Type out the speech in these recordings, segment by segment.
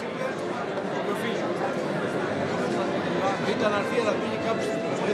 είπε το φίλο. Ήταν αρθή, αλλά πήγε κάπου στην Προσοχή.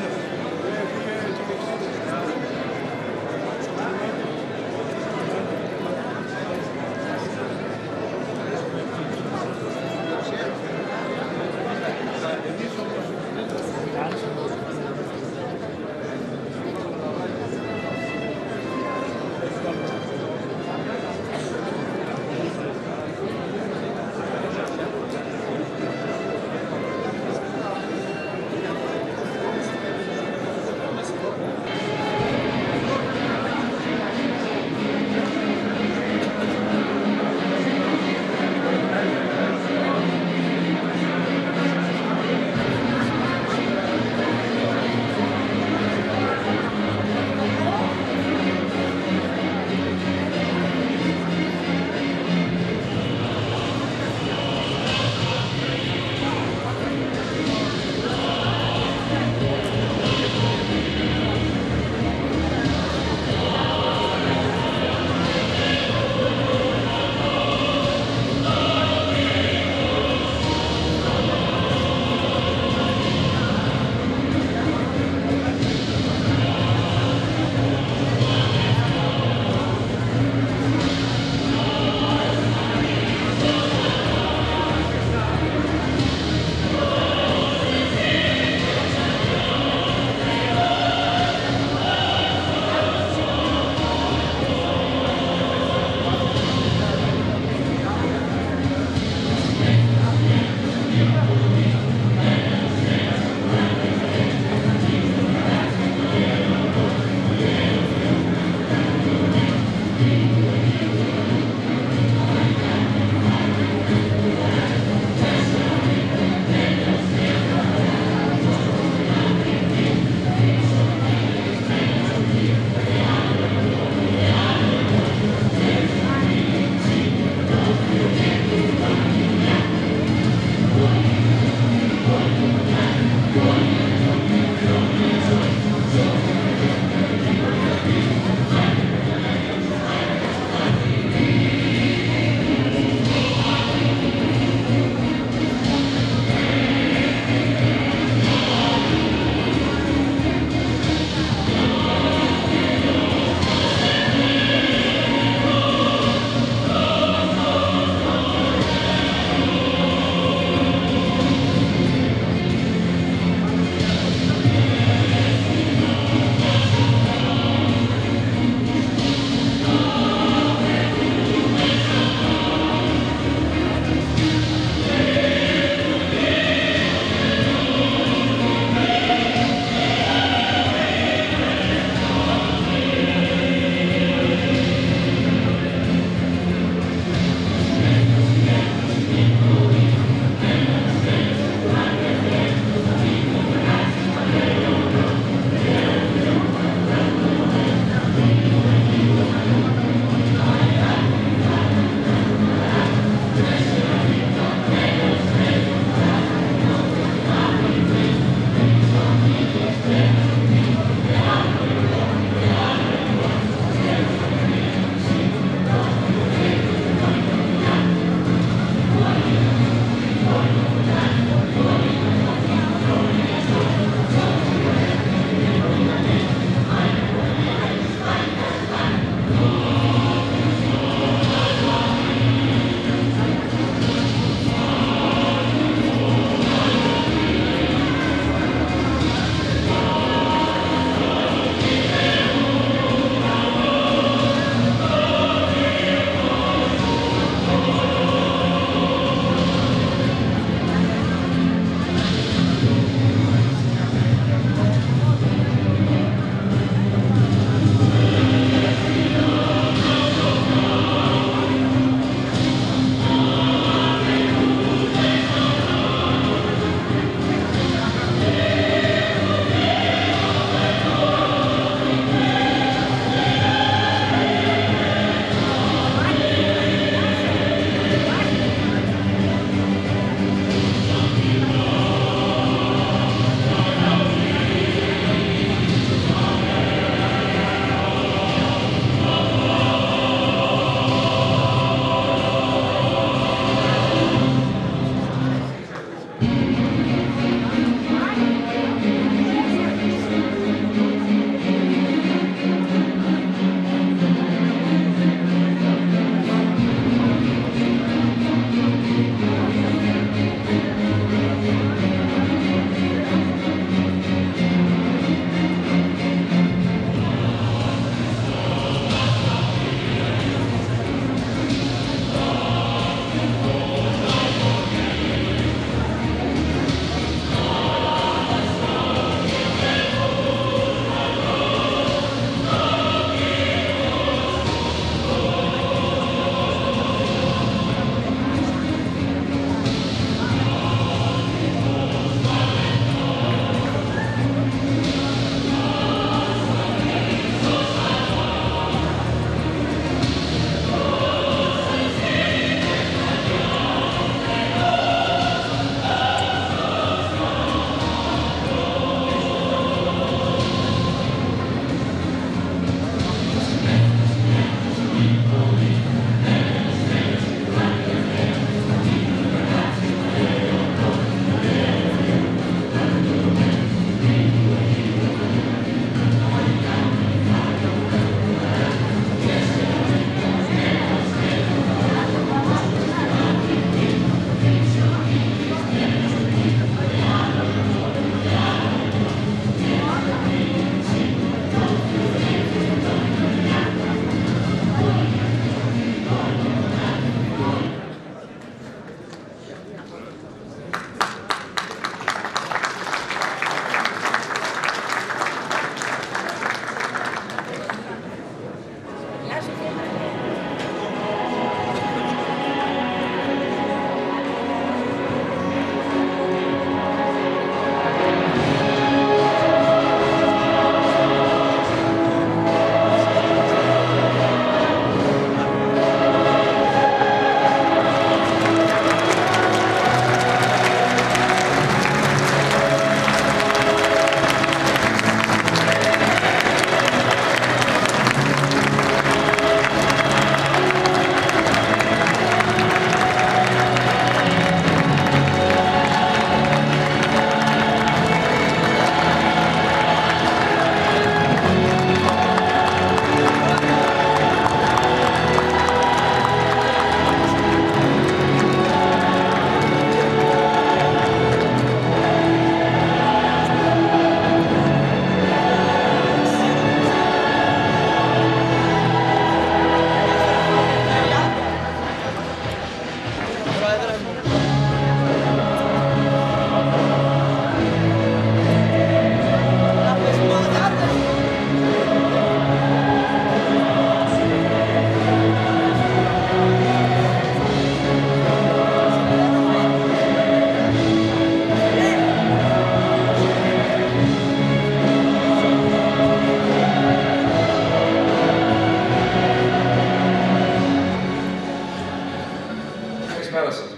καλησπέρα σας.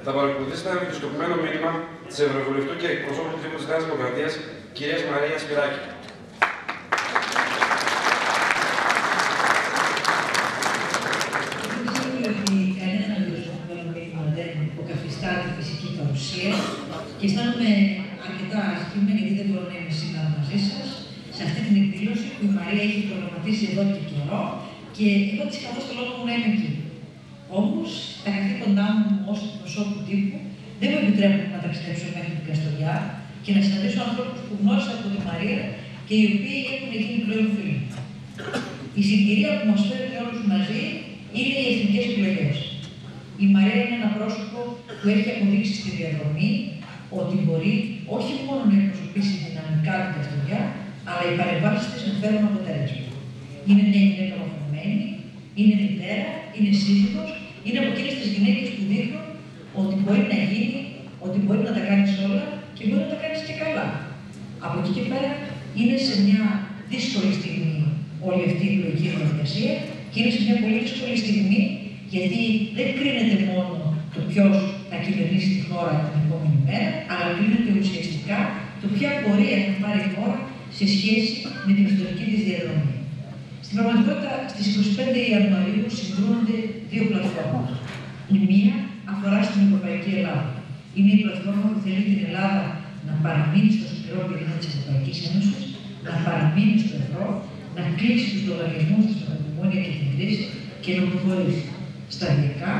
Θα παρακολουθήσετε ένα βιντεοσκοπημένο μήνυμα της Ευρωβουλευτού και εκπροσώπου του Δήμου της Νέας Δημοκρατίας, κυρίας Μαρίας Σπυράκη. Κανένα βιντεοσκοπημένο μήνυμα δεν υποκαθιστά τη φυσική παρουσία και αισθάνομαι αρκετά άσχημα γιατί δεν μπορώ να είμαι σήμερα μαζί σας σε αυτή την εκδήλωση που η Μαρία έχει προγραμματίσει εδώ και καιρό και εγώ της καθώς το λόγο μου να είμαι εκεί. Όμως, τα καθήκοντά μου ως προσώπου τύπου δεν μου επιτρέπουν να ταξιδέψω μέχρι την Καστοριά και να συναντήσω ανθρώπους που γνώρισα από τη Μαρία και οι οποίοι έχουν γίνει πλέον φίλοι. Η συγκυρία που μας φέρνει όλους μαζί είναι οι εθνικές εκλογές. Η Μαρία είναι ένα πρόσωπο που έχει αποδείξει στη διαδρομή ότι μπορεί όχι μόνο να εκπροσωπήσει δυναμικά την Καστοριά, αλλά οι παρεμβάσεις της να φέρουν αποτέλεσμα. Είναι μια γυναίκα μορφωμένη, είναι μητέρα, είναι σύζυγος, είναι από εκείνες τις γυναίκες που δείχνουν ότι μπορεί να γίνει, ότι μπορεί να τα κάνεις όλα και μπορεί να τα κάνεις και καλά. Από εκεί και πέρα είναι σε μια δύσκολη στιγμή όλη αυτή η εκλογική διαδικασία και είναι σε μια πολύ δύσκολη στιγμή γιατί δεν κρίνεται μόνο το ποιος θα κυβερνήσει τη χώρα την επόμενη μέρα, αλλά κρίνεται ουσιαστικά το ποια πορεία θα πάρει η χώρα σε σχέση με την ιστορική της διαδρομή. Στην πραγματικότητα, στις 25 Ιανουαρίου συγκρούονται δύο πλατφόρμες. Η μία αφορά στην Ευρωπαϊκή Ελλάδα. Είναι η πλατφόρμα που θέλει την Ελλάδα να παραμείνει στο σκληρό πυρήνα της Ευρωπαϊκής Ένωσης, να παραμείνει στο ευρώ, να κλείσει τους λογαριασμούς της με την μνημόνια και την κρίση και να προχωρήσει σταδιακά,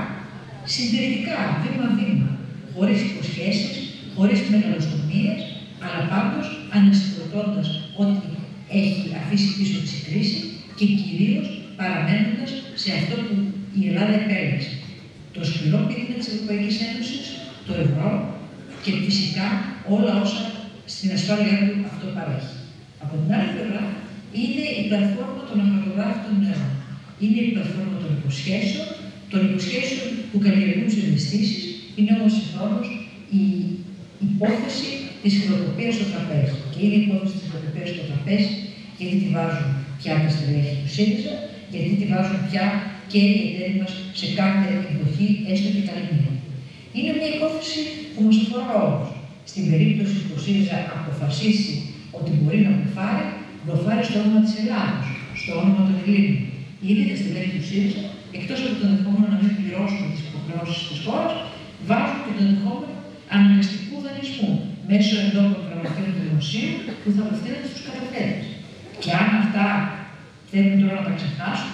συντηρητικά, βήμα-βήμα, χωρίς υποσχέσεις, χωρίς μεγαλοστομίες, αλλά πάντως ανασυγκροτώντας ό,τι έχει αφήσει πίσω της η κρίση και κυρίως παραμένοντας σε αυτό που η Ελλάδα επέλεξε. Το σκληρό πυρήνα της Ευρωπαϊκής Ένωσης, το ευρώ και φυσικά όλα όσα στην ασφάλειά του αυτό παρέχει. Από την άλλη πλευρά είναι η πλατφόρμα των αχαρτογράφητων νερών. Είναι η πλατφόρμα των υποσχέσεων που καλλιεργούν συναισθήσεις, είναι όμως συγχρόνως η υπόθεση της φιλοτροπίας στο τραπέζι. Και είναι η υπόθεση της φιλοτροπίας στο τραπέζι γιατί τη βάζουν πια τα στελέχη του ΣΥΡΙΖΑ, γιατί τη βάζουν πια και οι εταίροι μας σε κάθε εποχή, έστω και καλυμμένη. Είναι μια υπόθεση που μας αφορά όλους. Στην περίπτωση που ο ΣΥΡΙΖΑ αποφασίσει ότι μπορεί να μπλοφάρει στο όνομα της Ελλάδος, στο όνομα των Ελλήνων. Ήδη τα στελέχη του ΣΥΡΙΖΑ, εκτός από το ενδεχόμενο να μην πληρώσουν τις υποχρεώσεις της χώρας, βάζουν και το ενδεχόμενο αναγκαστικού δανεισμού μέσω εντόπων γραμματείων του δημοσίου που θα απευθύνονται στους καταθέτες. Και αν αυτά θέλουν τώρα να τα ξεχάσουν,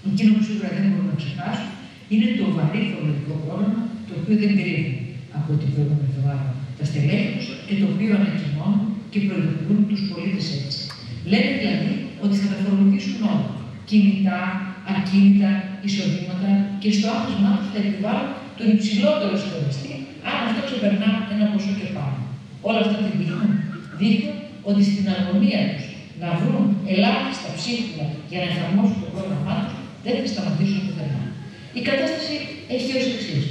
εκείνο που σίγουρα δεν μπορούν να ξεχάσουν είναι το βαρύ φορολογικό πρόγραμμα το οποίο δεν κρύβουν από την προηγούμενη εβδομάδα τα στελέχη τους και το οποίο ανακοινώνουν και προειδοποιούν τους πολίτες έτσι. Λένε δηλαδή ότι θα τα φορολογήσουν όλα. Κινητά, ακίνητα, εισοδήματα και στο άθροισμά τους θα επιβάλλουν τον υψηλότερο συντονιστή, αν αυτό ξεπερνά ένα ποσό και πάνω. Όλα αυτά τι δείχνουν. Δείχνουν ότι στην αρμονία τους να βρουν ελάχιστα ψήφια για να εφαρμόσουν το πρόγραμμά τους, δεν θα σταματήσουν πουθενά. Η κατάσταση έχει ως εξής.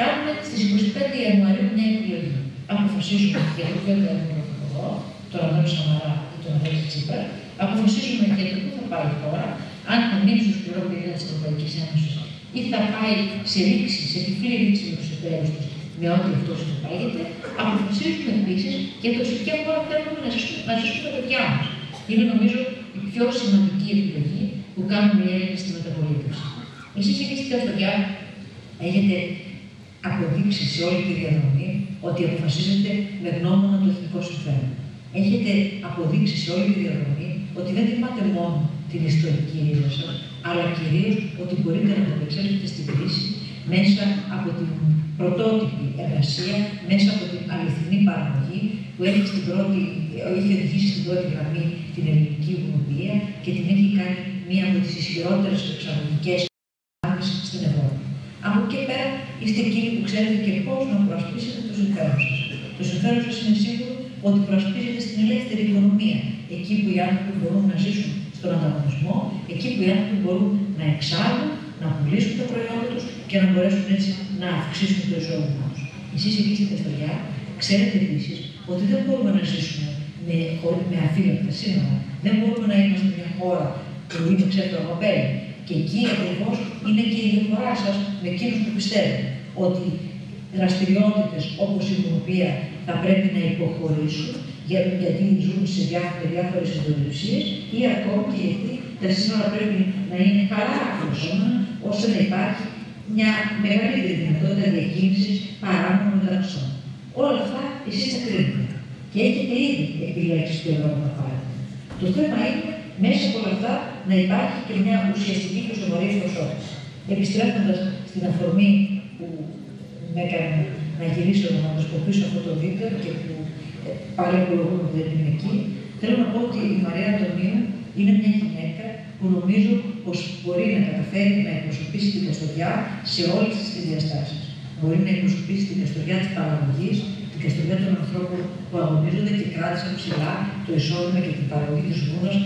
Κάνουμε στις 25 Ιανουαρίου μια επιλογή. Αποφασίζουμε για το ποιο θα είναι πρωθυπουργό, τον Αντώνη Σαμαρά ή τον Αντώνη Τσίπρα. Αποφασίζουμε για το πού θα πάει τώρα, αν θα μείνει στο σκληρό πυρήνα της Ευρωπαϊκής Ένωσης ή θα πάει σε ρήξη, σε τυφλή ρήξη με τους εταίρους τους, με ό,τι αυτό συνεπάγεται. Αποφασίζουμε επίσης για το σε ποια χώρα θέλουμε να ζήσουμε τα παιδιά μας. Είναι νομίζω η πιο σημαντική επιλογή που κάνουν οι Έλληνες στη μεταπολίτευση. Εσείς εκεί στην Καστοριά έχετε αποδείξει σε όλη τη διαδρομή ότι αποφασίζετε με γνώμονα το εθνικό συμφέρον. Έχετε αποδείξει σε όλη τη διαδρομή ότι δεν τιμάτε μόνο την ιστορική ρίζα σας, αλλά κυρίως ότι μπορείτε να ανταπεξέλθετε στην κρίση μέσα από την πρωτότυπη εργασία, μέσα από την αληθινή παραγωγή που έχει οδηγήσει στην πρώτη γραμμή την ελληνική οικονομία και την έχει κάνει μία από τις ισχυρότερες εξαγωγικές δυνάμεις στην Ευρώπη. Από εκεί και πέρα είστε εκείνοι που ξέρετε και πώς να προασπίσετε το συμφέρον σας. Το συμφέρον σας είναι σίγουρο ότι προασπίζετε στην ελεύθερη οικονομία, εκεί που οι άνθρωποι μπορούν να ζήσουν στον ανταγωνισμό, εκεί που οι άνθρωποι μπορούν να εξάγουν, να πουλήσουν τα προϊόντα τους και να μπορέσουν έτσι να αυξήσουν το εισόδημά τους. Εσείς εκεί στην Καστοριά ξέρετε επίσης ότι δεν μπορούμε να ζήσουμε με αφύλακτα σύνορα. Δεν μπορούμε να είμαστε μια χώρα που είναι ξέφτωρο κοπέλι. Και εκεί ακριβώς είναι και η διαφορά σας με εκείνους που πιστεύουν ότι δραστηριότητες όπως η μορφία θα πρέπει να υποχωρήσουν γιατί ζουν σε διάφορες ιδεολειψίες ή ακόμη και γιατί τα σύνορα πρέπει να είναι καλά αφροσώμενα ώστε να υπάρχει μια μεγαλύτερη δυνατότητα διακίνησης παράνομων μεταναστών. Όλα αυτά εσείς τα κρίνετε και έχετε ήδη επιλέξει ποιο δρόμο να πάρετε. Το θέμα είναι μέσα από όλα αυτά να υπάρχει και μια ουσιαστική και σοβαρή προσώπηση. Επιστρέφοντας στην αφορμή που με έκανε να γυρίσω να αποσκοπήσω αυτό το βίντεο και που παρακολουθούν που δεν είναι εκεί, θέλω να πω ότι η Μαρία Αντωνίου είναι μια γυναίκα που νομίζω πως μπορεί να καταφέρει να εκπροσωπήσει την Καστοριά σε όλες τις διαστάσεις. Μπορεί να εκπροσωπήσει την Καστοριά της παραγωγής, την Καστοριά των ανθρώπων που αγωνίζονται και κράτησαν ψηλά το εισόδημα και την παραγωγή της βούνας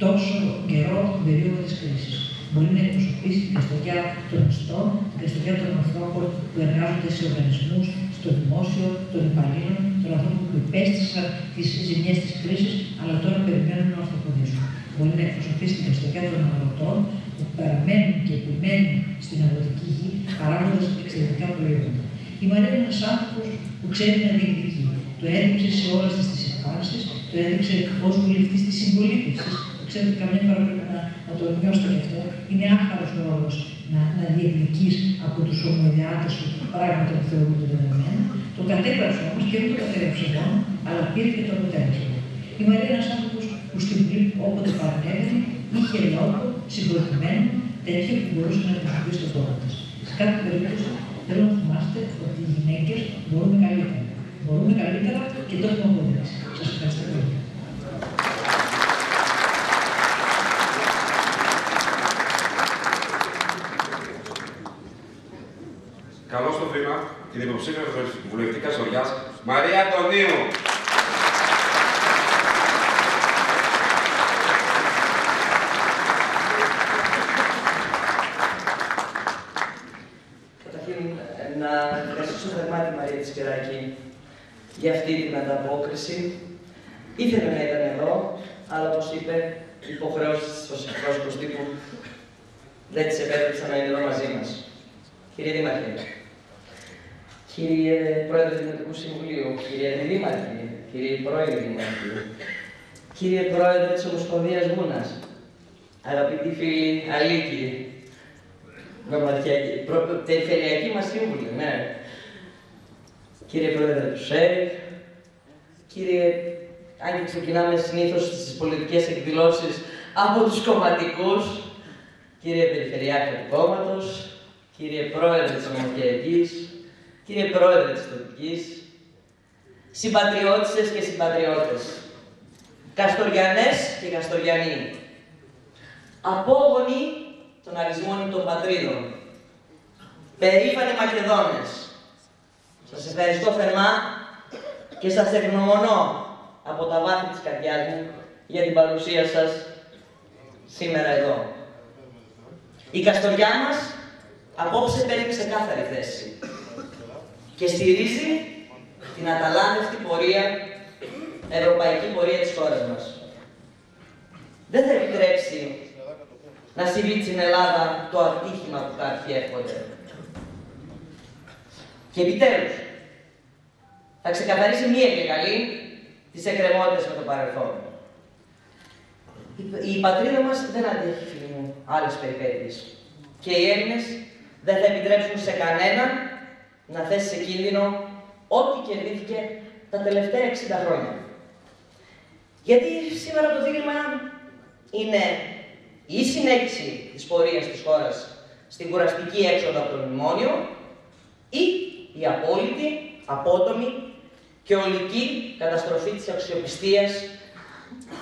τόσο καιρό την περίοδο της κρίσης. Μπορεί να εκπροσωπήσει την Καστοριά των μισθών, την Καστοριά των ανθρώπων που εργάζονται σε οργανισμούς, στο δημόσιο, των υπαλλήλων, των ανθρώπων που υπέστησαν τις ζημιές της κρίσης, αλλά τώρα περιμένουν να ορθοποδήσουν. Μπορεί να εκπροσωπήσει την Καστοριά των αγροτών που παραμένουν και επιμένουν στην αγροτική γη, παράγοντας εξαιρετικά προϊόντα. Η Μαρία είναι ένας άνθρωπος που ξέρει να διεκδικεί. Το έδειξε σε όλες τις εκφάνσεις, το έδειξε ως βουλευτής της συμπολίτευσης. Ξέρετε, καμιά φορά πρέπει να το νιώσετε και αυτό. Είναι άχαρος ρόλος να διεκδικείς από τους ομοειδεάτες σου πράγματα που θεωρούνται δεδομένα. Το κατέγραψε όμως και δεν το κατέγραψε μόνο, αλλά πήρε και το αποτέλεσμα. Η Μαρία είναι ένας άνθρωπος που στην Βουλή, όποτε παρανέβαινε, είχε λόγο συγκροτημένο τέτοιο που μπορούσε να εκπροσωπήσει τον τόπο της. Σε κάθε περίπτωση θέλω να θυμάστε ότι οι γυναίκες μπορούμε καλύτερα. Μπορούμε καλύτερα και το έχουμε αποδείξει. Σας ευχαριστώ πολύ. Καλώς στο βήμα την υποψήφια βουλευτή Καστοριάς, Μαρία Αντωνίου. Καταρχήν, να ευχαριστήσω θερμά τη Μαρία τη Σπυράκη για αυτή την ανταπόκριση. Ήθελε να ήταν εδώ, αλλά όπως είπε, οι υποχρεώσεις ως εκπρόσωπος τύπου δεν της επέτρεψαν να είναι εδώ μαζί μας. Κύριε Δήμαρχε, κύριε Πρόεδρε του Δημοτικού Συμβουλίου, κύριε Δήμαρχε, κύριε Πρόεδρε Δημάρχη, κύριε Πρόεδρε της Ομοσπονδίας Βούνας, αγαπητοί φίλοι αλήκοι, περιφερειακοί μας σύμβουλοι, ναι. Κύριε Πρόεδρε του ΣΕΡΙΚ, κύριε, αν και ξεκινάμε συνήθως στις πολιτικές εκδηλώσεις από τους κομματικούς, κύριε Περιφερειάρχη του Κόμματος, κύριε Πρόεδρε της Ομοσπονδιακής, κύριε Πρόεδρε της Τοπικής, συμπατριώτισσες και συμπατριώτες, Καστοριανές και Καστοριανοί, απόγονοι των αριθμών πατρίδων, περήφανοι Μακεδόνες, σας ευχαριστώ θερμά και σας ευγνωμονώ από τα βάθη της καρδιάς μου για την παρουσία σας σήμερα εδώ. Η Καστοριά μας απόψε παίρνει ξεκάθαρη θέση και στηρίζει την αταλάντευτη πορεία, ευρωπαϊκή πορεία της χώρας μας. Δεν θα επιτρέψει να συμβεί στην Ελλάδα το ατύχημα που κάποιοι εύχονται. Και επιτέλους, θα ξεκαθαρίσει μία και καλή τις εκκρεμότητες με το παρελθόν. Η πατρίδα μας δεν αντέχει, φίλοι μου, άλλες περιπέτειες. Και οι Έλληνες δεν θα επιτρέψουν σε κανέναν να θέσει σε κίνδυνο ό,τι κερδίθηκε τα τελευταία 60 χρόνια. Γιατί σήμερα το δίλημμα είναι η συνέχιση της πορείας της χώρας στην κουραστική έξοδο από το μνημόνιο ή η απόλυτη, απότομη και ολική καταστροφή της αξιοπιστίας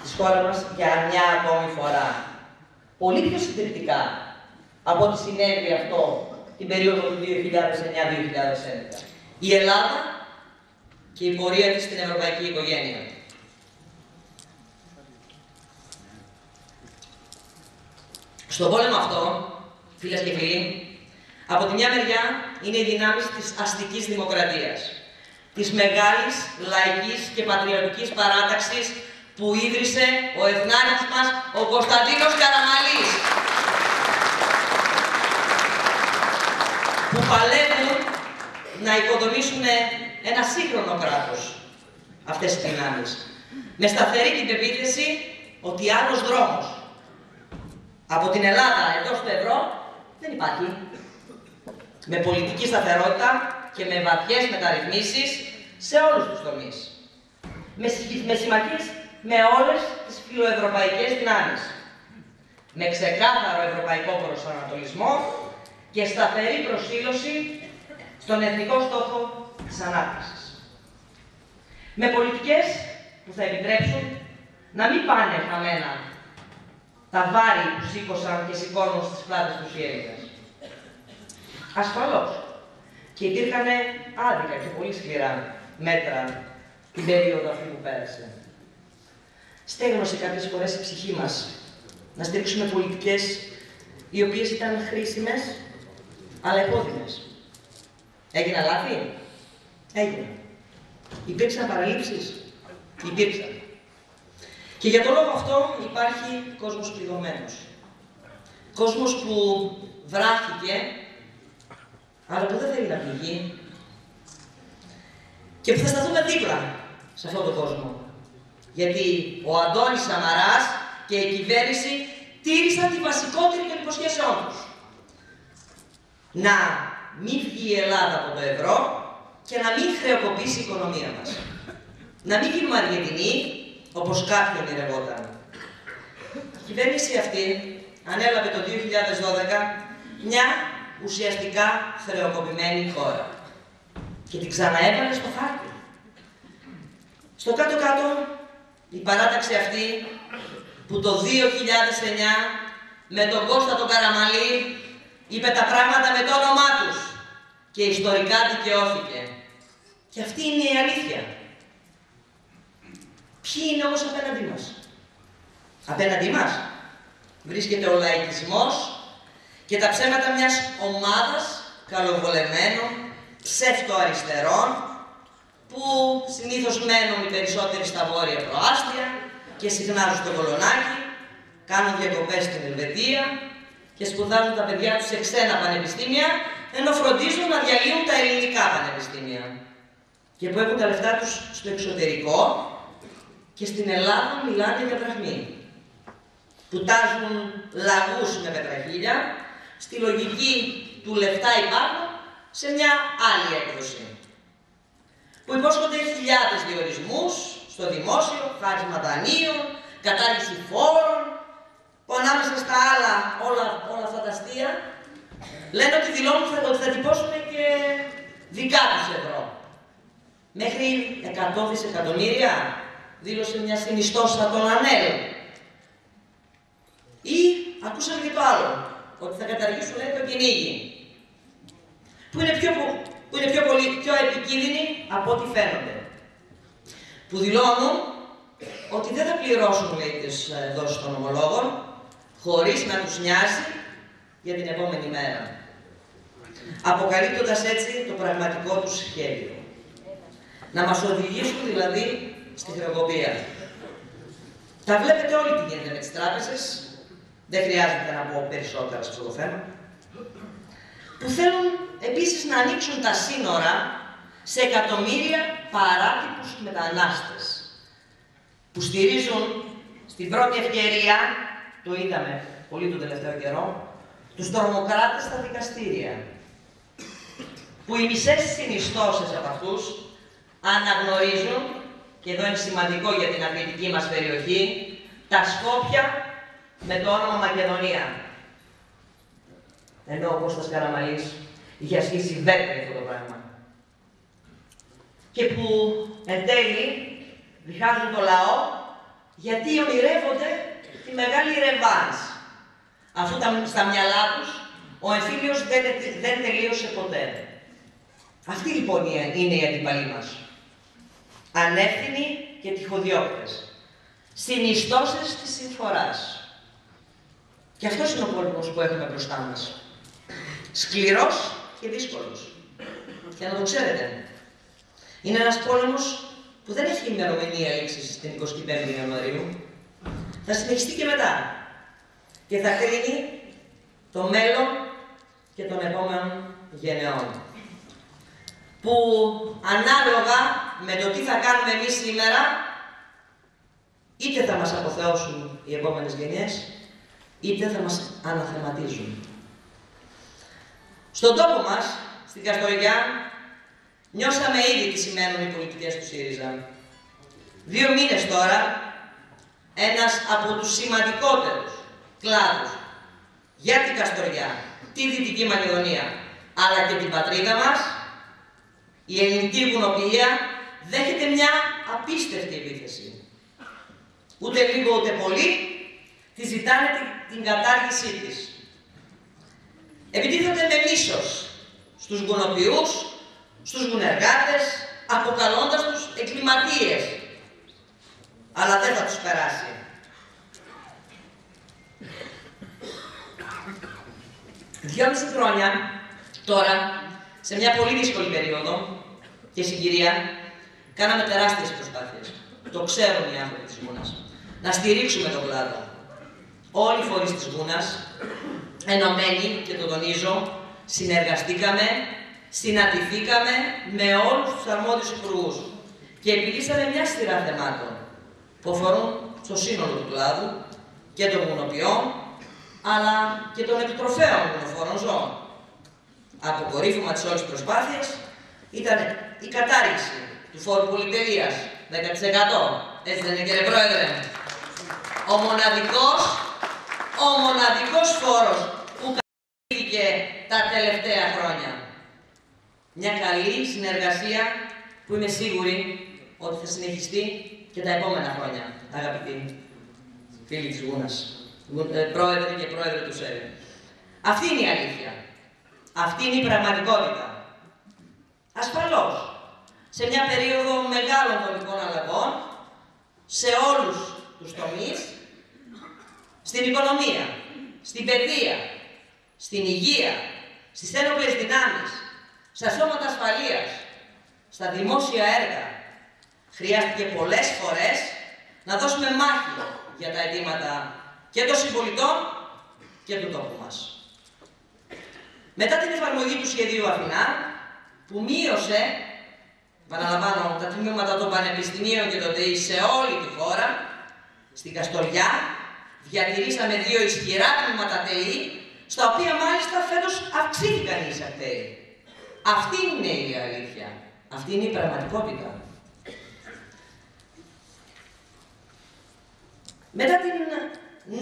της χώρας μας για μια ακόμη φορά. Πολύ πιο συντριπτικά από ό,τι συνέβη αυτό την περίοδο του 2009-2011. Η Ελλάδα και η πορεία της στην ευρωπαϊκή οικογένεια. Στον πόλεμο αυτό, φίλες και φίλοι, από τη μια μεριά είναι οι δυνάμεις της αστικής δημοκρατίας, της μεγάλης λαϊκής και πατριωτικής παράταξης που ίδρυσε ο εθνάρχης μας, ο Κωνσταντίνος Καραμανλής, που παλεύουν να οικοδομήσουν ένα σύγχρονο κράτος αυτές οι δυνάμεις. Με σταθερή την πεποίθηση ότι άλλος δρόμος από την Ελλάδα εντός του ευρώ δεν υπάρχει. Με πολιτική σταθερότητα και με βαθιές μεταρρυθμίσεις σε όλους τους τομείς. Με συμμαχίες με όλες τις φιλοευρωπαϊκές δυνάμεις. Με ξεκάθαρο ευρωπαϊκό προσανατολισμό και σταθερή προσήλωση στον εθνικό στόχο της ανάπτυξης. Με πολιτικές που θα επιτρέψουν να μην πάνε χαμένα τα βάρη που σήκωσαν και σηκώνουν στις πλάτες τους οι Έλληνες. Ασφαλώς. Και υπήρχαν άδικα και πολύ σκληρά μέτρα την περίοδο αυτή που πέρασε. Στέγνωσε κάποιες φορές η ψυχή μας να στηρίξουμε πολιτικές οι οποίες ήταν χρήσιμες, αλλά επώδυνες. Έγιναν λάθη? Έγιναν. Υπήρξαν παραλήψεις? Υπήρξαν. Και για τον λόγο αυτό υπάρχει κόσμος πληγωμένος. Κόσμος που βράχηκε, αλλά που δεν θέλει να πληγεί και που θα σταθούμε δίπλα σε αυτόν τον κόσμο. Γιατί ο Αντώνης Σαμαράς και η κυβέρνηση τήρησαν τη βασικότερη των υποσχέσεών τους. Να μην βγει η Ελλάδα από το ευρώ και να μην χρεοκοπήσει η οικονομία μας. Να μην γίνουμε Αργεντινοί, όπως κάποιοι ονειρευόταν. Η κυβέρνηση αυτή ανέλαβε το 2012 μια ουσιαστικά χρεοκοπημένη χώρα. Και την ξαναέβαλε στο χάρτη. Στο κάτω-κάτω, η παράταξη αυτή που το 2009 με τον Κώστα τον Καραμαλή είπε τα πράγματα με το όνομά τους και ιστορικά δικαιώθηκε. Και αυτή είναι η αλήθεια. Ποιοι είναι όμως απέναντί μας? Απέναντί μας βρίσκεται ο λαϊκισμός και τα ψέματα μιας ομάδας καλοβολεμένων ψευτοαριστερών που συνήθως μένουν οι περισσότεροι στα βόρεια προάστια και συχνάζουν στο Κολονάκι, κάνουν διακοπές στην Ελβετία και σπουδάζουν τα παιδιά τους σε ξένα πανεπιστήμια, ενώ φροντίζουν να διαλύουν τα ελληνικά πανεπιστήμια και που έχουν τα λεφτά τους στο εξωτερικό και στην Ελλάδα μιλάνε για δραχμή. Που τάζουν λαγούς με πετραχίλια, στη λογική του λεφτά υπάρχουν, σε μια άλλη έκδοση. Που υπόσχονται χιλιάδες διορισμούς στο δημόσιο, χάρισμα δανείων, κατάργηση φόρων, που ανάμεσα στα άλλα όλα αυτά τα αστεία, λένε ότι δηλώνουν ότι θα τυπώσουν και δικά τους ευρώ. Μέχρι 100 δισεκατομμύρια δήλωσε μια συνιστόσα των ΑΝΕΛ. Ή ακούσαμε και το άλλο, ότι θα καταργήσουν το κυνήγι, που είναι πιο επικίνδυνοι από ό,τι φαίνονται. Που δηλώνουν ότι δεν θα πληρώσουν, λέει, τις δόσεις των ομολόγων, χωρίς να τους νοιάζει για την επόμενη μέρα. Αποκαλύπτοντας έτσι το πραγματικό τους σχέδιο. Να μας οδηγήσουν δηλαδή στη χρεοκοπία. Τα βλέπετε όλοι τι γίνεται με τις τράπεζες. Δεν χρειάζεται να πω περισσότερα σε αυτό το θέμα. Που θέλουν επίσης να ανοίξουν τα σύνορα σε εκατομμύρια παράτυπους μετανάστες. Που στηρίζουν στην πρώτη ευκαιρία, το είδαμε πολύ τον τελευταίο καιρό, τους τρομοκράτες στα δικαστήρια. Που οι μισές συνιστώσεις από αυτούς αναγνωρίζουν, και εδώ είναι σημαντικό για την αρνητική μας περιοχή, τα Σκόπια με το όνομα Μακεδονία. Ενώ ο Κώστας Καραμαλής είχε ασκήσει βέτο για αυτό το πράγμα. Και που εν τέλει διχάζουν το λαό γιατί ονειρεύονται τη μεγάλη ρεβάνς. Αφού στα μυαλά τους ο εμφύλιος δεν τελείωσε ποτέ. Αυτοί λοιπόν είναι οι αντίπαλοι μας. Ανεύθυνοι και τυχοδιώκτες. Συνιστώσεις της συμφοράς. Και αυτός είναι ο πόλεμος που έχουμε μπροστά μας. Σκληρός και δύσκολος. Και να το ξέρετε. Είναι ένας πόλεμος που δεν έχει ημερομηνία λήξης στην 25η Ιανουαρίου. Θα συνεχιστεί και μετά. Και θα κρίνει το μέλλον και των επόμενων γενεών. που ανάλογα με το τι θα κάνουμε εμείς σήμερα, είτε θα μας αποθεώσουν οι επόμενες γενιές, είτε θα μας αναθεματίζουν. Στον τόπο μας, στην Καστοριά, νιώσαμε ήδη τι σημαίνουν οι πολιτικές του ΣΥΡΙΖΑ. 2 μήνες τώρα, ένας από τους σημαντικότερους κλάδους για την Καστοριά, τη Δυτική Μακεδονία, αλλά και την πατρίδα μας, η ελληνική βουνοποιία, δέχεται μια απίστευτη επίθεση. Ούτε λίγο ούτε πολύ, τη ζητάνε την κατάργησή της. Επιτίθονται με μίσος στους βουνοποιούς, στους βουνεργάτες, αποκαλώντας τους εγκληματίες. Αλλά δεν θα τους περάσει. Δυόμιση χρόνια τώρα, σε μια πολύ δύσκολη περίοδο και συγκυρία, κάναμε τεράστιες προσπάθειες. Το ξέρουν οι άνθρωποι της Γούνας. Να στηρίξουμε τον κλάδο. Όλοι οι φορείς της Γούνας, ενωμένοι, και το τονίζω, συνεργαστήκαμε, συναντηθήκαμε με όλους τους αρμόδιους υπουργούς και επιλύσαμε μια σειρά θεμάτων που αφορούν στο σύνολο του κλάδου και των βουνοποιών, αλλά και των εκτροφέων βουνοφόρων ζώων. Αποκορύφωμα της όλης προσπάθειας ήταν η κατάργηση του φόρου πολυτελείας, 10%. Έτσι δεν είναι, κύριε Πρόεδρε? Ο μοναδικός φόρος που καταργήθηκε τα τελευταία χρόνια. Μια καλή συνεργασία που είμαι σίγουρη ότι θα συνεχιστεί και τα επόμενα χρόνια, αγαπητοί φίλοι της Γούνας, πρόεδροι και πρόεδροι του ΣΕΡΕ. Αυτή είναι η αλήθεια. Αυτή είναι η πραγματικότητα. Ασφαλώς, σε μια περίοδο μεγάλων δομικών αλλαγών, σε όλους τους τομείς, στην οικονομία, στην παιδεία, στην υγεία, στις ένοπλες δυνάμεις, στα σώματα ασφαλείας, στα δημόσια έργα, χρειάστηκε πολλές φορές να δώσουμε μάχη για τα αιτήματα και των συμπολιτών και του τόπου μας. Μετά την εφαρμογή του σχεδίου Αθηνά, που μείωσε, παραλαμβάνω, τα τμήματα των πανεπιστημίων και των ΤΕΗ σε όλη τη χώρα, στην Καστοριά διατηρήσαμε 2 ισχυρά τμήματα ΤΕΗ, στα οποία μάλιστα φέτος αυξήθηκαν οι εισακτέοι. Αυτή είναι η αλήθεια. Αυτή είναι η πραγματικότητα. Μετά την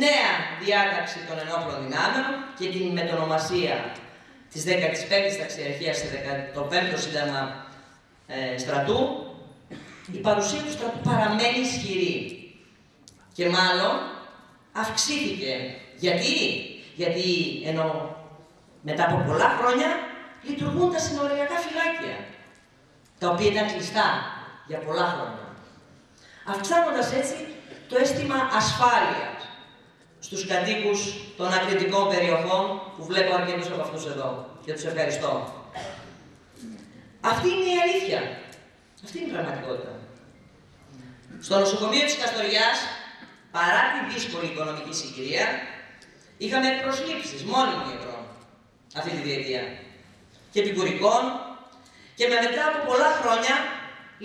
νέα διάταξη των ενόπλων δυνάμεων και την μετονομασία της 15ης Ταξιαρχίας σε 15ο Σύνταγμα στρατού, η παρουσία του στρατού παραμένει ισχυρή. Και μάλλον αυξήθηκε. Γιατί ενώ μετά από πολλά χρόνια λειτουργούν τα συνοριακά φυλάκια, τα οποία ήταν κλειστά για πολλά χρόνια, αυξάνοντας έτσι το αίσθημα ασφάλειας στους κατοίκους των ακριτικών περιοχών, που βλέπω αρκετούς από αυτούς εδώ και τους ευχαριστώ. Αυτή είναι η αλήθεια. Αυτή είναι η πραγματικότητα. Στο νοσοκομείο της Καστοριάς, παρά τη δύσκολη οικονομική συγκυρία, είχαμε προσλήψεις μόνιμων γιατρών αυτή τη διετία και επικουρικών, και μετά από πολλά χρόνια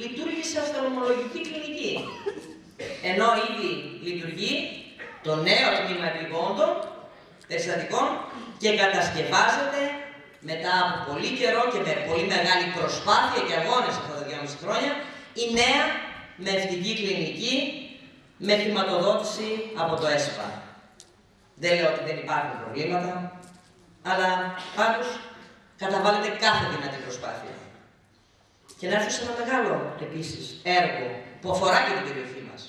λειτουργήσε οφθαλμολογική κλινική. Ενώ ήδη λειτουργεί το νέο τμήμα επιγόντων περιστατικών και κατασκευάζεται μετά από πολύ καιρό και με πολύ μεγάλη προσπάθεια και αγώνες αυτά τα 2,5 χρόνια η νέα μευτική κλινική με χρηματοδότηση από το ΕΣΠΑ. Δεν λέω ότι δεν υπάρχουν προβλήματα, αλλά πάντως καταβάλλεται κάθε δυνατή προσπάθεια. Και να έρθω σε ένα μεγάλο επίσης έργο που αφορά και την περιοχή μας.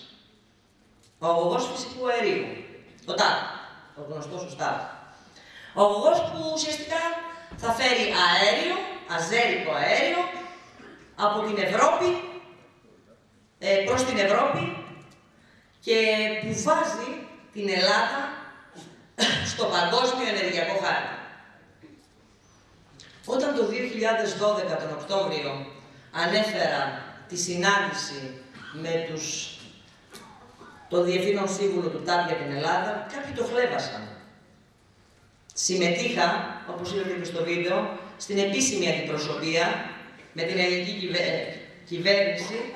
Ο αγωγός φυσικού αερίου, ο ΤΑΠ, ο γνωστός ως ΤΑΠ. Ο αγωγός που ουσιαστικά θα φέρει αέριο, αζέρικο αέριο, από την Ευρώπη, προς την Ευρώπη, και που βάζει την Ελλάδα στο παγκόσμιο ενεργειακό χάρτη. Όταν το 2012, τον Οκτώβριο, ανέφερα τη συνάντηση με τον Διευθύνων Σύμβουλο του ΤΑΠ για την Ελλάδα, κάποιοι το χλέβασαν. Συμμετείχα, όπως είδατε και στο βίντεο, στην επίσημη αντιπροσωπεία με την ελληνική κυβέρνηση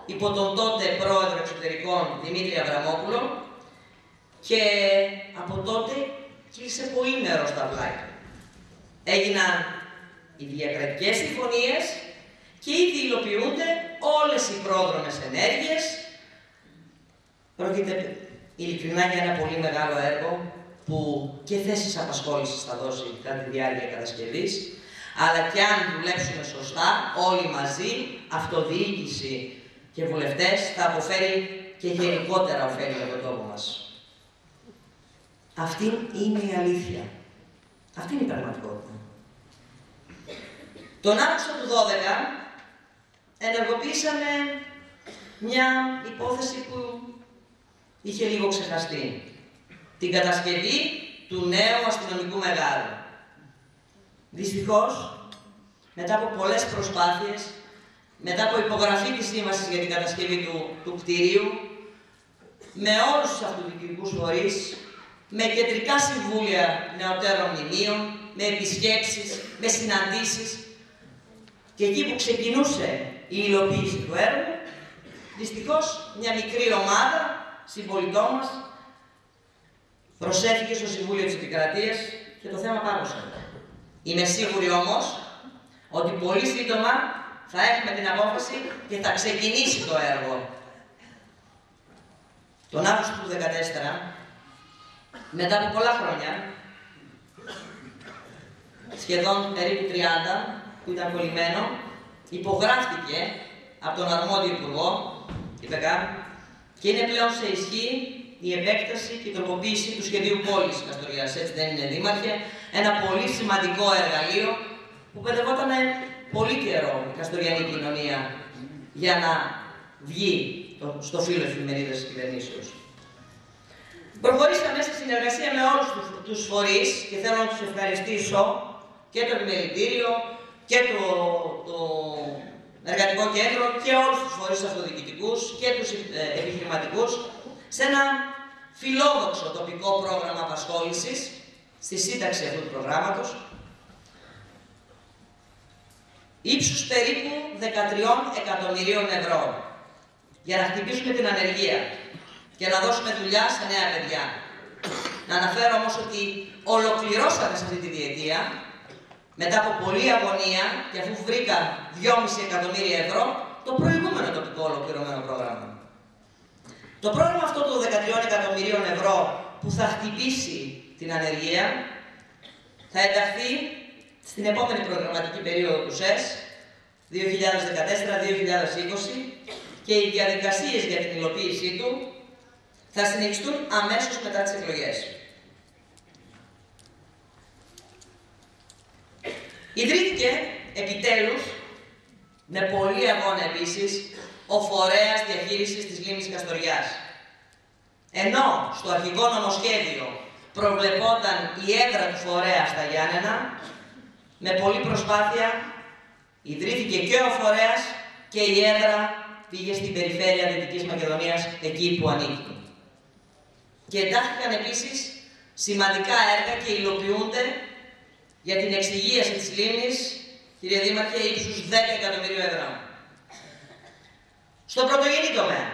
υπό τον τότε πρόεδρο εξωτερικών Δημήτρη Αβραμόπουλο και από τότε κύλησε πολύ νερό στα βλάκια. Έγιναν οι διακρατικές συμφωνίες και ήδη υλοποιούνται όλες οι πρόδρομες ενέργειες. Πρόκειται ειλικρινά για ένα πολύ μεγάλο έργο που και θέσεις απασχόλησης θα δώσει κατά τη διάρκεια κατασκευής, αλλά και αν δουλέψουμε σωστά όλοι μαζί, αυτοδιοίκηση και βουλευτές, θα αποφέρει και γενικότερα ωφέλη για τον τόπο μας. Αυτή είναι η αλήθεια. Αυτή είναι η πραγματικότητα. Τον Αύγουστο του 2012 ενεργοποιήσαμε μια υπόθεση που είχε λίγο ξεχαστεί. Την κατασκευή του νέου αστυνομικού μεγάρου. Δυστυχώς, μετά από πολλές προσπάθειες, μετά από υπογραφή της σύμβασης για την κατασκευή του κτηρίου, με όλους τους αυτοδιοικητικούς φορείς, με κεντρικά συμβούλια νεωτέρων μνημείων, με επισκέψεις, με συναντήσεις, και εκεί που ξεκινούσε η υλοποίηση του έργου, δυστυχώς μια μικρή ομάδα συμπολιτών μας προσέφηκε στο Συμβούλιο της Επικρατείας και το θέμα πάγωσε. Είμαι σίγουρη όμως ότι πολύ σύντομα θα έχουμε την απόφαση και θα ξεκινήσει το έργο. Τον Αύγουστο του 2014, μετά από πολλά χρόνια, σχεδόν περίπου 30, που ήταν κολλημένο, υπογράφτηκε από τον αρμόδιο υπουργό, και είναι πλέον σε ισχύ η επέκταση και η τροποποίηση του σχεδίου πόλης Καστοριάς. Έτσι δεν είναι, Δήμαρχε? Ένα πολύ σημαντικό εργαλείο που παιδευόταν πολύ καιρό η καστοριανή κοινωνία για να βγει στο φύλλο εφημερίδας της κυβερνήσεως. Προχωρήσαμε στη συνεργασία με όλους τους φορείς και θέλω να τους ευχαριστήσω, και το επιμελητήριο και το εργατικό κέντρο και όλους τους φορείς αυτοδιοικητικούς και τους επιχειρηματικούς σε ένα φιλόδοξο τοπικό πρόγραμμα απασχόλησης στη σύνταξη αυτού του προγράμματος ύψους περίπου 13 εκατομμυρίων ευρώ για να χτυπήσουμε την ανεργία και να δώσουμε δουλειά σε νέα παιδιά. Να αναφέρω όμως ότι ολοκληρώσαμε σε αυτή τη διετία, μετά από πολλή αγωνία και αφού βρήκα 2,5 εκατομμύρια ευρώ, το προηγούμενο τοπικό ολοκληρωμένο πρόγραμμα. Το πρόγραμμα αυτό των 13 εκατομμυρίων ευρώ που θα χτυπήσει την ανεργία θα ενταχθεί στην επόμενη προγραμματική περίοδο του ΣΕΣ 2014-2020 και οι διαδικασίες για την υλοποίησή του θα συνεχιστούν αμέσως μετά τις εκλογές. Ιδρύθηκε επιτέλους, με πολλή αγώνα επίσης, ο φορέας διαχείρισης της λίμνης Καστοριάς. Ενώ στο αρχικό νομοσχέδιο προβλεπόταν η έδρα του φορέα στα Γιάννενα, με πολλή προσπάθεια ιδρύθηκε και ο φορέας και η έδρα πήγε στην περιφέρεια Δυτικής Μακεδονίας, εκεί που ανήκει. Και εντάχθηκαν επίσης σημαντικά έργα και υλοποιούνται για την εξυγίαση της λίμνης, κύριε Δήμαρχε, ύψους 10 εκατομμυρίων ευρώ. Στο πρωτογενή τομέα,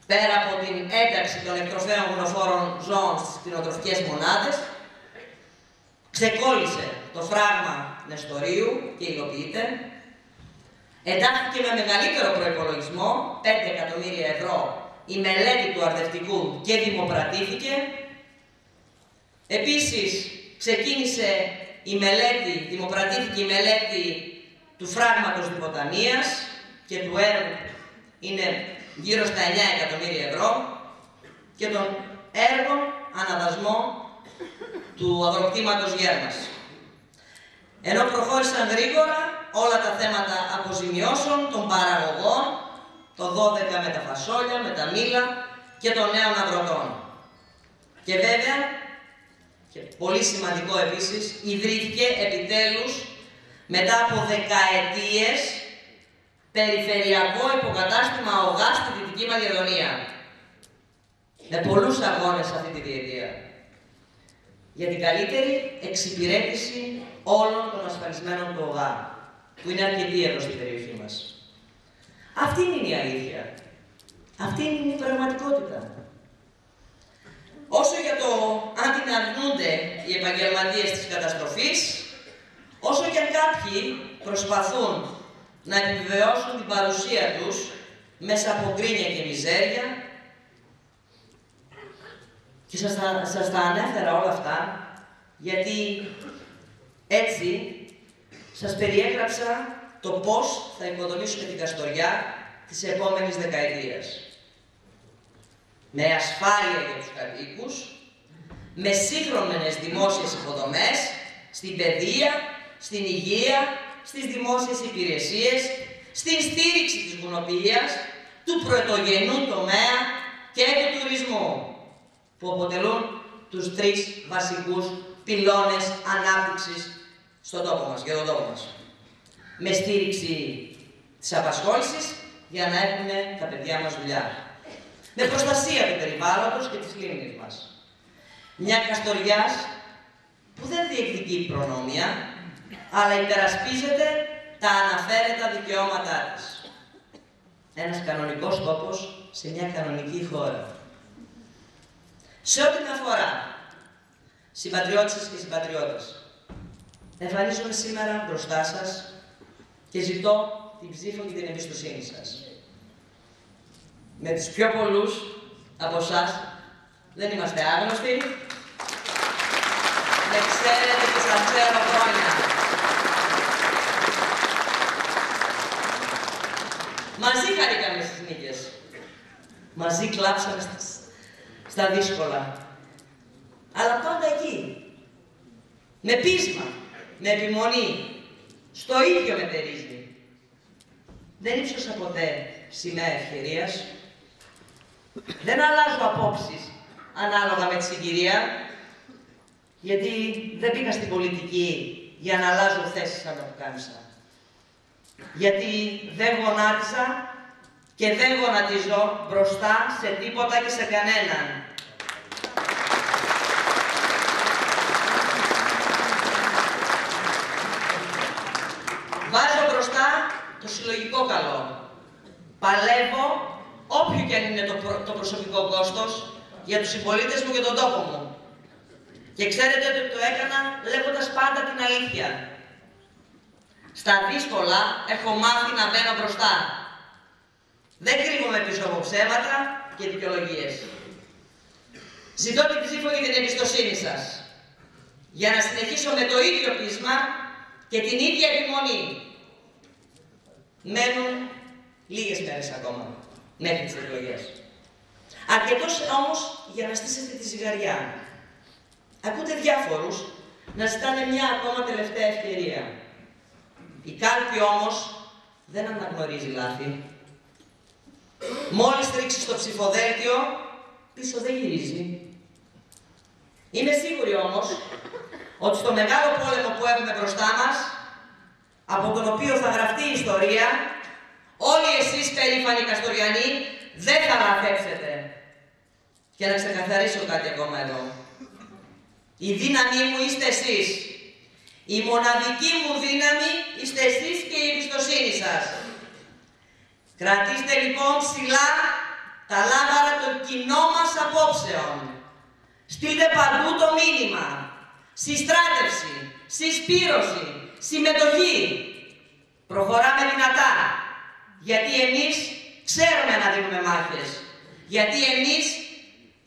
πέρα από την ένταξη των εκτροφέων γουνοφόρων ζώων στις κτηνοτροφικές μονάδες, ξεκόλλησε το φράγμα Νεστορίου και υλοποιείται. Εντάχθηκε με μεγαλύτερο προϋπολογισμό, 5 εκατομμύρια ευρώ, η μελέτη του αρδευτικού και δημοπρατήθηκε. Επίσης, ξεκίνησε δημοπρατήθηκε η μελέτη του φράγματος Διποταμίας και του έργου είναι γύρω στα 9 εκατομμύρια ευρώ και τον έργο αναδασμό του αγροκτήματος Γέρμας. Ενώ προχώρησαν γρήγορα όλα τα θέματα αποζημιώσεων των παραγωγών, το 12 με τα φασόλια, με τα μήλα και των νέων αγροτών. Και βέβαια, και πολύ σημαντικό επίσης, ιδρύθηκε επιτέλους μετά από δεκαετίες περιφερειακό υποκατάστημα ΟΓΑ στη Δυτική Μακεδονία. Με πολλούς αγώνες αυτή τη διετία. Για την καλύτερη εξυπηρέτηση όλων των ασφαλισμένων του ΟΓΑ. που είναι αρκετοί εδώ στην περιοχή μας. Αυτή είναι η αλήθεια. Αυτή είναι η πραγματικότητα. Όσο για το αν την αρνούνται οι επαγγελματίες της καταστροφής, όσο και αν κάποιοι προσπαθούν να επιβεβαιώσουν την παρουσία τους μέσα από γκρίνια και μιζέρια, και σας τα ανέφερα όλα αυτά, γιατί έτσι σας περιέγραψα το πώς θα οικοδομήσουμε την Καστοριά της επόμενης δεκαετίας. Με ασφάλεια για τους κατοίκους, με σύγχρονες δημόσιες υποδομές, στην παιδεία, στην υγεία, στις δημόσιες υπηρεσίες, στην στήριξη της γουνοποιίας, του πρωτογενού τομέα και του τουρισμού, που αποτελούν τους 3 βασικούς πυλώνες ανάπτυξης στον τόπο μας, για τον τόπο μας. Με στήριξη της απασχόλησης για να έχουν τα παιδιά μας δουλειά. Με προστασία του περιβάλλοντος και της λίμνης μας. Μια Καστοριάς που δεν διεκδικεί προνόμια, αλλά υπερασπίζεται τα αναφέρετα δικαιώματά της. Ένας κανονικός τόπος σε μια κανονική χώρα. Σε ό,τι με αφορά, συμπατριώτισσες και συμπατριώτες, εμφανίζομαι σήμερα μπροστά σας και ζητώ την ψήφο και την εμπιστοσύνη σας. Με τους πιο πολλούς από εσάς δεν είμαστε άγνωστοι. Με ξέρετε και σας ξέρω χρόνια. Μαζί χαρήκαμε στις νίκες. Μαζί κλάψαμε στα δύσκολα. Αλλά πάντα εκεί. Με πείσμα, με επιμονή. Στο ίδιο μετερίζει. Δεν ύψωσα ποτέ σημαία ευκαιρίας. Δεν αλλάζω απόψεις ανάλογα με τη συγκυρία. Γιατί δεν πήγα στην πολιτική για να αλλάζω θέσεις σαν τα πουκάμισα. Γιατί δεν γονάτισα και δεν γονατίζω μπροστά σε τίποτα και σε κανέναν. Βάζω μπροστά το συλλογικό καλό. Παλεύω, όποιο και αν είναι το προσωπικό κόστος, για τους συμπολίτες μου και τον τόπο μου. Και ξέρετε ότι το έκανα λέγοντας πάντα την αλήθεια. Στα δύσκολα έχω μάθει να μπαίνω μπροστά. Δεν κρύβομαι πίσω από ψέματα και δικαιολογίες. Ζητώ την ψήφο για την εμπιστοσύνη σας, για να συνεχίσω με το ίδιο πείσμα και την ίδια επιμονή. Μένουν λίγες μέρες ακόμα, μέχρι τις εκλογές. Αρκετός όμως για να στήσετε τη ζυγαριά. Ακούτε διάφορους να ζητάνε μια ακόμα τελευταία ευκαιρία. Η κάλπη όμως δεν αναγνωρίζει λάθη. Μόλις τρίξει στο ψηφοδέλτιο, πίσω δεν γυρίζει. Είμαι σίγουρη όμως ότι στο μεγάλο πόλεμο που έχουμε μπροστά μας, από τον οποίο θα γραφτεί η ιστορία, όλοι εσείς περήφανοι Καστοριανοί δεν θα λαθέψετε. Και να ξεκαθαρίσω κάτι ακόμα εδώ. Η δύναμή μου είστε εσείς. Η μοναδική μου δύναμη είστε εσείς και η εμπιστοσύνη σας. Κρατήστε λοιπόν ψηλά τα λάβαρα των κοινών μας απόψεων. Στείλτε παντού το μήνυμα. Συστράτευση, συσπήρωση, συμμετοχή. Προχωράμε δυνατά. Γιατί εμείς ξέρουμε να δίνουμε μάχες. Γιατί εμείς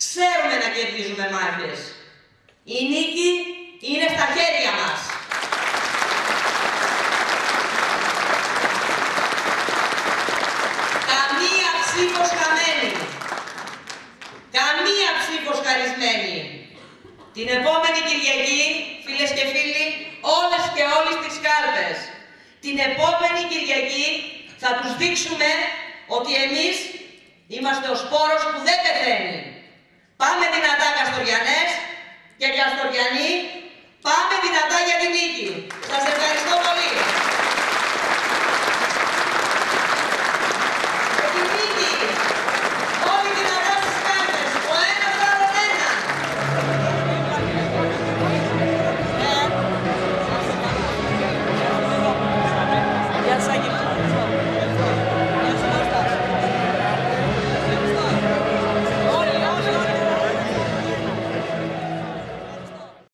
ξέρουμε να κερδίζουμε μάχες. Η νίκη είναι στα χέρια μας. Καμία ψήφος χαμένη. Καμία ψήφος χαρισμένη. Την επόμενη Κυριακή, φίλες και φίλοι, όλες και όλοι στις κάλπες. Την επόμενη Κυριακή θα τους δείξουμε ότι εμείς είμαστε ο σπόρος που δεν πεθαίνει. Πάμε δυνατά Καστοριανές.